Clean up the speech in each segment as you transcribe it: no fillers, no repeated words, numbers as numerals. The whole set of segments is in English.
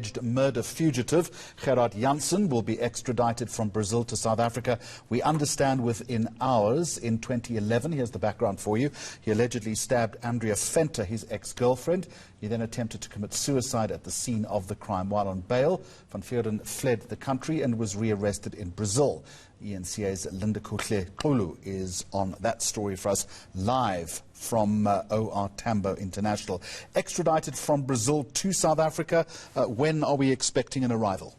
alleged murder fugitive. Gerhard Jansen will be extradited from Brazil to South Africa, we understand, within hours. In 2011, here's the background for you, he allegedly stabbed Andrea Venter, his ex-girlfriend. He then attempted to commit suicide at the scene of the crime. While on bail, Van Vuuren fled the country and was rearrested in Brazil. eNCA's Lindokuhle Xulu is on that story for us, live from OR Tambo International. Extradited from Brazil to South Africa, when are we expecting an arrival?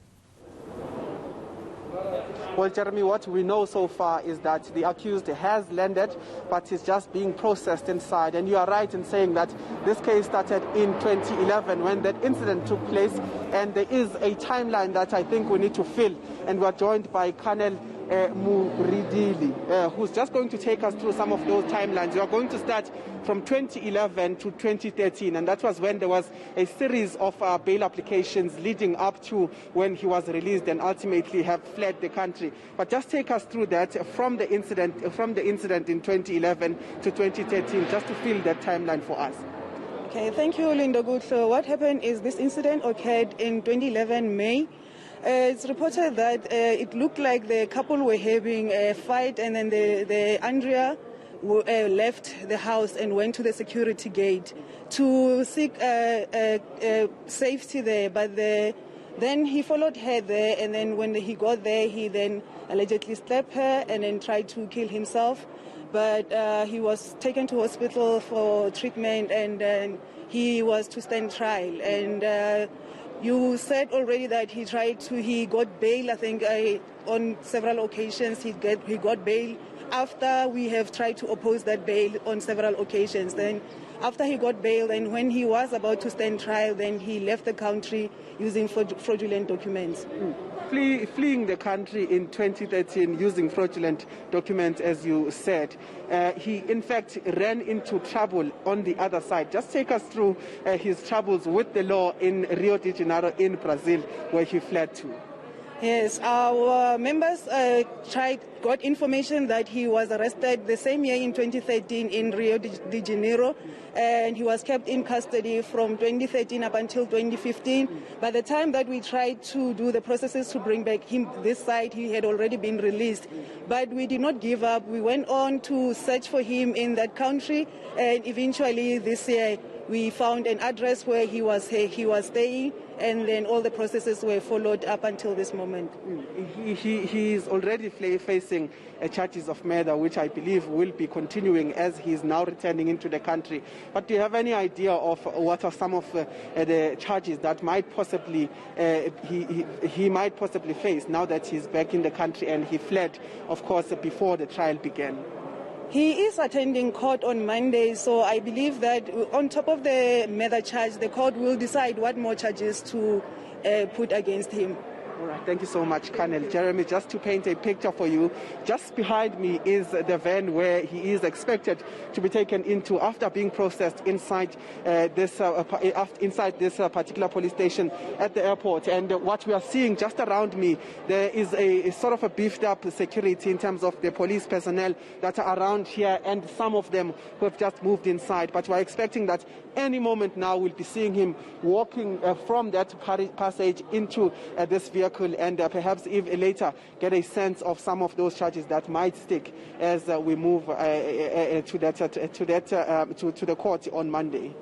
Well, Jeremy, what we know so far is that the accused has landed, but is just being processed inside. And you are right in saying that this case started in 2011 when that incident took place, and there is a timeline that I think we need to fill. And we are joined by Colonel Muridili, who's just going to take us through some of those timelines. We are going to start from 2011 to 2013, and that was when there was a series of bail applications leading up to when he was released and ultimately have fled the country. But just take us through that from the incident in 2011 to 2013, just to fill that timeline for us. Okay, thank you, Lindokuhle. So what happened is this incident occurred in 2011 May. It's reported that it looked like the couple were having a fight, and then the Andrea left the house and went to the security gate to seek safety there. But then he followed her there, and then when he got there, he then allegedly slapped her and then tried to kill himself. But he was taken to hospital for treatment, and then he was to stand trial. And you said already that he got bail, I think, on several occasions. He got bail after we have tried to oppose that bail on several occasions. Then after he got bail, and when he was about to stand trial, then he left the country using fraudulent documents. Fleeing the country in 2013 using fraudulent documents, as you said. He, in fact, ran into trouble on the other side. Just take us through his troubles with the law in Rio de Janeiro in Brazil, where he fled to. Yes, our members got information that he was arrested the same year in 2013 in Rio de Janeiro, and he was kept in custody from 2013 up until 2015. By the time that we tried to do the processes to bring back him this side, he had already been released. But we did not give up. We went on to search for him in that country, and eventually this year we found an address where he was staying, and then all the processes were followed up until this moment. He is already facing charges of murder, which I believe will be continuing as he is now returning into the country. But do you have any idea of what are some of the charges that might possibly he might possibly face now that he's back in the country and he fled, of course, before the trial began? He is attending court on Monday, so I believe that on top of the murder charge, the court will decide what more charges to put against him. All right, thank you so much, Colonel. Jeremy, just to paint a picture for you, just behind me is the van where he is expected to be taken into after being processed inside this particular police station at the airport. And what we are seeing just around me, there is a sort of a beefed up security in terms of the police personnel that are around here, and some of them who have just moved inside. But we're expecting that any moment now we'll be seeing him walking from that passage into this vehicle, and perhaps even later get a sense of some of those charges that might stick as we move to the court on Monday.